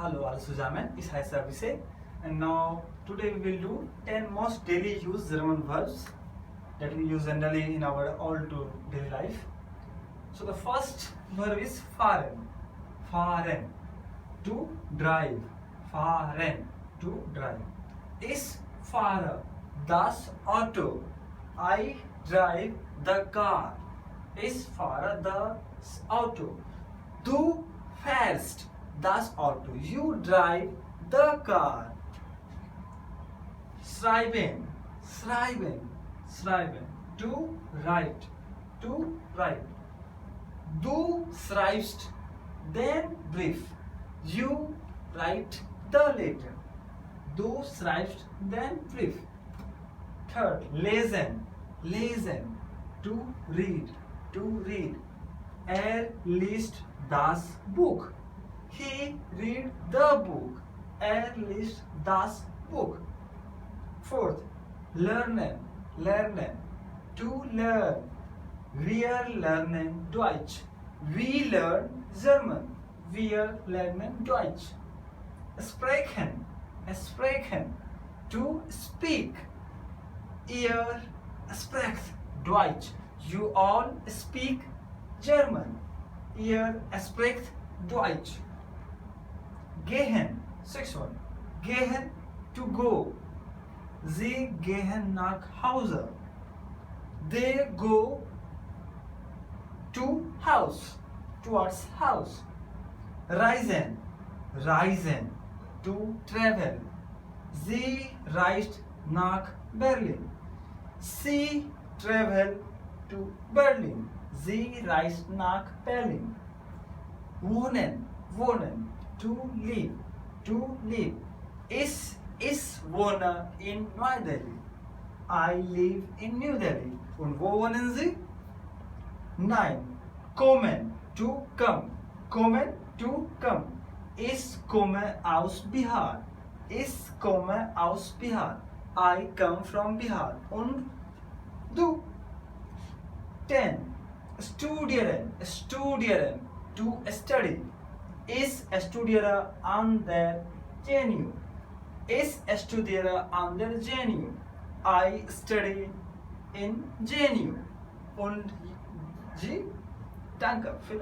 Hallo, alle zusammen. Ich heiße Abhishek, and now today we will do 10 most daily used German verbs that we use generally in our daily life. So the first verb is fahren. Fahren, to drive. Fahren, to drive. Ich fahre das Auto. I drive the car. Ich fahre das Auto. Du fährst das Auto. You drive the car. Schreiben, schreiben, schreiben. To write, to write. Du schreibst den Brief. You write the letter. Du schreibst den Brief. Third, lesen, lesen. To read, to read. Liest das Buch. He read the book. Liest das Buch. Fourth, lernen, lernen. To learn. Wir lernen Deutsch. We learn German. Wir lernen Deutsch. Sprechen, sprechen. To speak. Ihr sprecht Deutsch. You all speak German. Ihr sprecht Deutsch. Gehen, sixth one. Gehen, to go. Sie gehen nach Hause. They go to house, towards house. Reisen, reisen, to travel. Sie reist nach Berlin. Sie travel to Berlin. Sie reist nach Berlin. Wohnen, wohnen, to live, to live. Ich wohne in New Delhi. I live in New Delhi. Und wo wohnen Sie? 9. Kommen, to come. Kommen, to come. Ich komme aus Bihar. Ich komme aus Bihar. I come from Bihar. Und du? 10. Studieren, studieren, to study. Ich studiere an der JNU. Ich studiere an der JNU. I study in JNU. Und Sie? Danke.